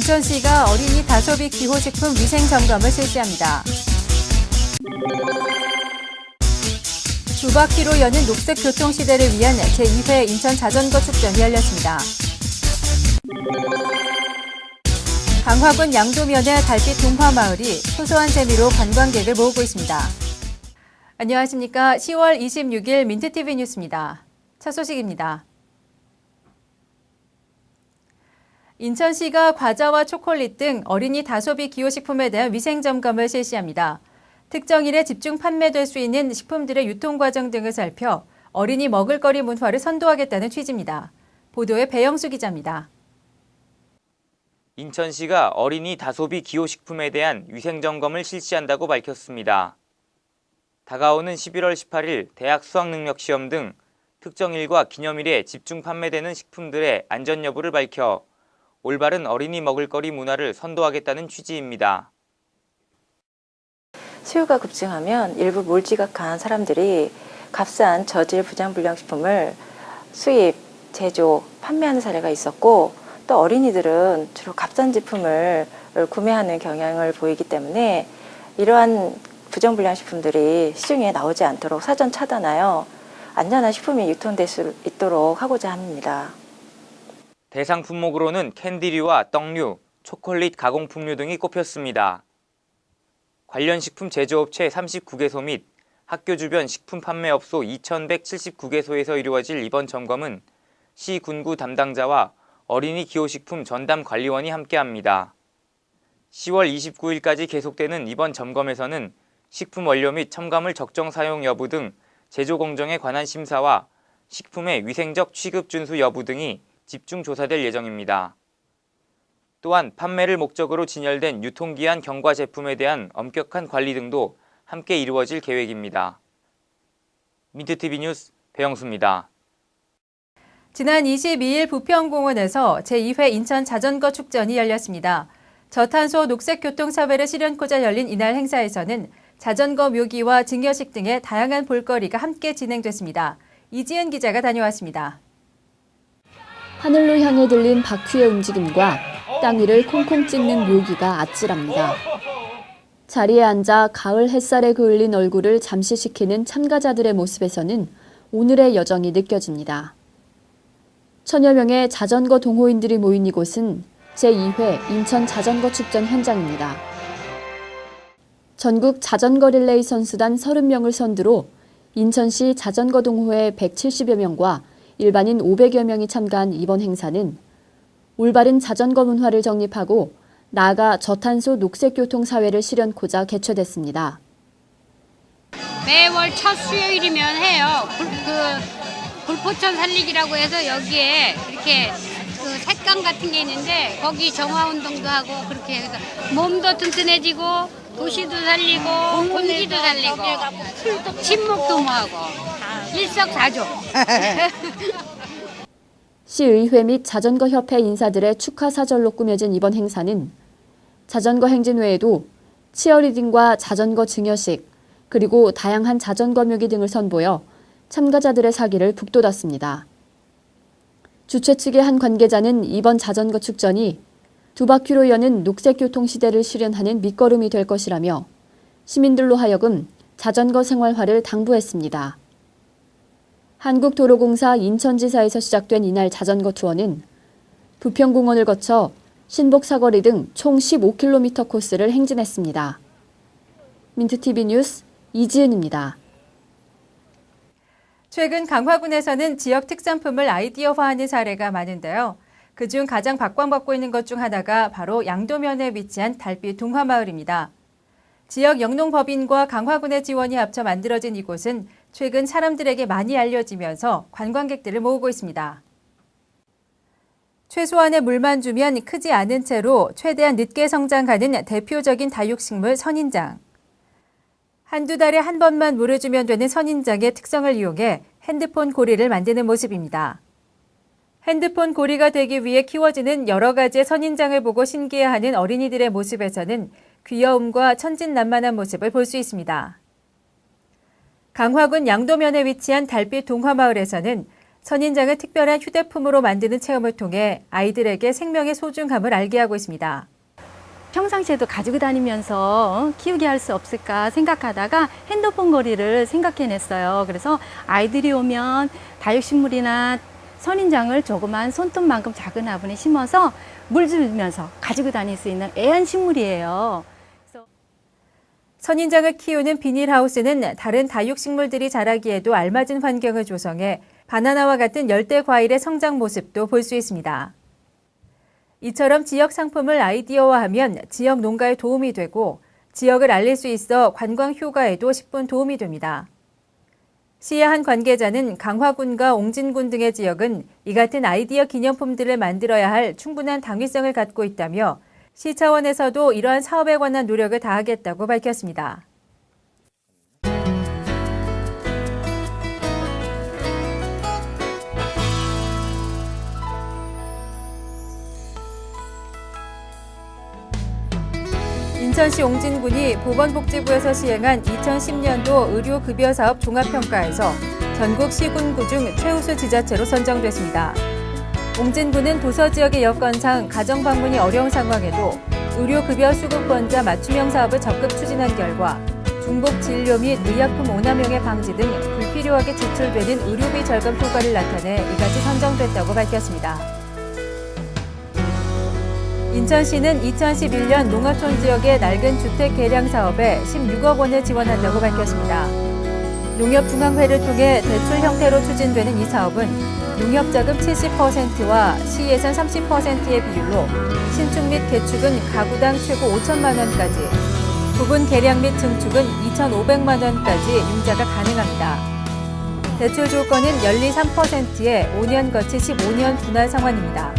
인천시가 어린이 다소비 기호식품 위생 점검을 실시합니다. 두 바퀴로 여는 녹색 교통시대를 위한 제2회 인천 자전거 축전이 열렸습니다. 강화군 양도면의 달빛 동화마을이 소소한 재미로 관광객을 모으고 있습니다. 안녕하십니까. 10월 26일 민트TV 뉴스입니다. 첫 소식입니다. 인천시가 과자와 초콜릿 등 어린이 다소비 기호식품에 대한 위생점검을 실시합니다. 특정일에 집중 판매될 수 있는 식품들의 유통 과정 등을 살펴 어린이 먹을거리 문화를 선도하겠다는 취지입니다. 보도에 배영수 기자입니다. 인천시가 어린이 다소비 기호식품에 대한 위생점검을 실시한다고 밝혔습니다. 다가오는 11월 18일 대학 수학능력시험 등 특정일과 기념일에 집중 판매되는 식품들의 안전 여부를 밝혀 올바른 어린이 먹을거리 문화를 선도하겠다는 취지입니다. 수요가 급증하면 일부 몰지각한 사람들이 값싼 저질 부장불량식품을 수입, 제조, 판매하는 사례가 있었고 또 어린이들은 주로 값싼 제품을 구매하는 경향을 보이기 때문에 이러한 부정불량식품들이 시중에 나오지 않도록 사전 차단하여 안전한 식품이 유통될 수 있도록 하고자 합니다. 대상 품목으로는 캔디류와 떡류, 초콜릿 가공품류 등이 꼽혔습니다. 관련 식품 제조업체 39개소 및 학교 주변 식품 판매업소 2,179개소에서 이루어질 이번 점검은 시 군구 담당자와 어린이 기호식품 전담관리원이 함께합니다. 10월 29일까지 계속되는 이번 점검에서는 식품 원료 및 첨가물 적정 사용 여부 등 제조 공정에 관한 심사와 식품의 위생적 취급 준수 여부 등이 집중 조사될 예정입니다. 또한 판매를 목적으로 진열된 유통기한 경과 제품에 대한 엄격한 관리 등도 함께 이루어질 계획입니다. 민트TV 뉴스 배영수입니다. 지난 22일 부평공원에서 제2회 인천 자전거 축전이 열렸습니다. 저탄소 녹색교통사회를 실현코자 열린 이날 행사에서는 자전거 묘기와 증여식 등의 다양한 볼거리가 함께 진행됐습니다. 이지은 기자가 다녀왔습니다. 하늘로 향해 들린 바퀴의 움직임과 땅 위를 콩콩 찍는 묘기가 아찔합니다. 자리에 앉아 가을 햇살에 그을린 얼굴을 잠시시키는 참가자들의 모습에서는 오늘의 여정이 느껴집니다. 천여 명의 자전거 동호인들이 모인 이곳은 제2회 인천 자전거 축전 현장입니다. 전국 자전거 릴레이 선수단 30명을 선두로 인천시 자전거 동호회 170여 명과 일반인 500여 명이 참가한 이번 행사는 올바른 자전거 문화를 정립하고 나아가 저탄소 녹색교통사회를 실현코자 개최됐습니다. 매월 첫 수요일이면 해요. 불포천 살리기라고 해서 여기에 이렇게 그 색감 같은 게 있는데 거기 정화운동도 하고 그렇게 해서 몸도 튼튼해지고 도시도 살리고 공기도 살리고 친목도 모하고 일석사조. 시의회 및 자전거협회 인사들의 축하 사절로 꾸며진 이번 행사는 자전거 행진 외에도 치어리딩과 자전거 증여식, 그리고 다양한 자전거 묘기 등을 선보여 참가자들의 사기를 북돋았습니다. 주최 측의 한 관계자는 이번 자전거 축전이 두 바퀴로 여는 녹색교통 시대를 실현하는 밑거름이 될 것이라며 시민들로 하여금 자전거 생활화를 당부했습니다. 한국도로공사 인천지사에서 시작된 이날 자전거 투어는 부평공원을 거쳐 신복사거리 등 총 15km 코스를 행진했습니다. 민트TV 뉴스 이지은입니다. 최근 강화군에서는 지역 특산품을 아이디어화하는 사례가 많은데요. 그중 가장 박광받고 있는 것 중 하나가 바로 양도면에 위치한 달빛 동화마을입니다. 지역 영농법인과 강화군의 지원이 합쳐 만들어진 이곳은 최근 사람들에게 많이 알려지면서 관광객들을 모으고 있습니다. 최소한의 물만 주면 크지 않은 채로 최대한 늦게 성장하는 대표적인 다육식물 선인장. 한두 달에 한 번만 물을 주면 되는 선인장의 특성을 이용해 핸드폰 고리를 만드는 모습입니다. 핸드폰 고리가 되기 위해 키워지는 여러 가지의 선인장을 보고 신기해하는 어린이들의 모습에서는 귀여움과 천진난만한 모습을 볼 수 있습니다. 강화군 양도면에 위치한 달빛 동화마을에서는 선인장을 특별한 휴대품으로 만드는 체험을 통해 아이들에게 생명의 소중함을 알게 하고 있습니다. 평상시에도 가지고 다니면서 키우게 할 수 없을까 생각하다가 핸드폰 거리를 생각해냈어요. 그래서 아이들이 오면 다육식물이나 선인장을 조그만 손톱만큼 작은 화분에 심어서 물 주면서 가지고 다닐 수 있는 애완식물이에요. 선인장을 키우는 비닐하우스는 다른 다육식물들이 자라기에도 알맞은 환경을 조성해 바나나와 같은 열대 과일의 성장 모습도 볼 수 있습니다. 이처럼 지역 상품을 아이디어화하면 지역 농가에 도움이 되고 지역을 알릴 수 있어 관광 효과에도 10분 도움이 됩니다. 시의 한 관계자는 강화군과 옹진군 등의 지역은 이 같은 아이디어 기념품들을 만들어야 할 충분한 당위성을 갖고 있다며 시 차원에서도 이러한 사업에 관한 노력을 다하겠다고 밝혔습니다. 인천시 옹진군이 보건복지부에서 시행한 2010년도 의료급여사업 종합평가에서 전국 시군구 중 최우수 지자체로 선정됐습니다. 옹진군은 도서 지역의 여건상 가정방문이 어려운 상황에도 의료급여 수급권자 맞춤형 사업을 적극 추진한 결과 중복 진료 및 의약품 오남용의 방지 등 불필요하게 지출되는 의료비 절감 효과를 나타내 이같이 선정됐다고 밝혔습니다. 인천시는 2011년 농어촌 지역의 낡은 주택 개량 사업에 16억 원을 지원한다고 밝혔습니다. 농협중앙회를 통해 대출 형태로 추진되는 이 사업은 농협자금 70%와 시예산 30%의 비율로 신축 및 개축은 가구당 최고 5천만 원까지, 부분 개량 및 증축은 2,500만 원까지 융자가 가능합니다. 대출 조건은 연리 3%에 5년 거치 15년 분할 상환입니다.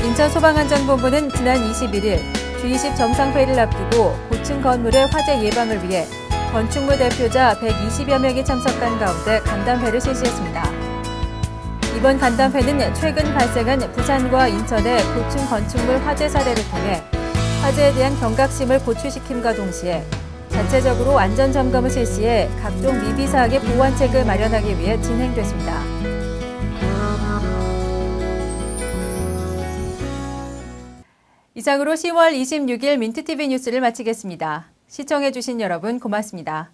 인천소방안전본부는 지난 21일 G20 정상회의를 앞두고 고층 건물의 화재 예방을 위해 건축물 대표자 120여 명이 참석한 가운데 간담회를 실시했습니다. 이번 간담회는 최근 발생한 부산과 인천의 고층 건축물 화재 사례를 통해 화재에 대한 경각심을 고취시킴과 동시에 자체적으로 안전점검을 실시해 각종 미비사항의 보완책을 마련하기 위해 진행됐습니다. 이상으로 10월 26일 민트TV 뉴스를 마치겠습니다. 시청해주신 여러분 고맙습니다.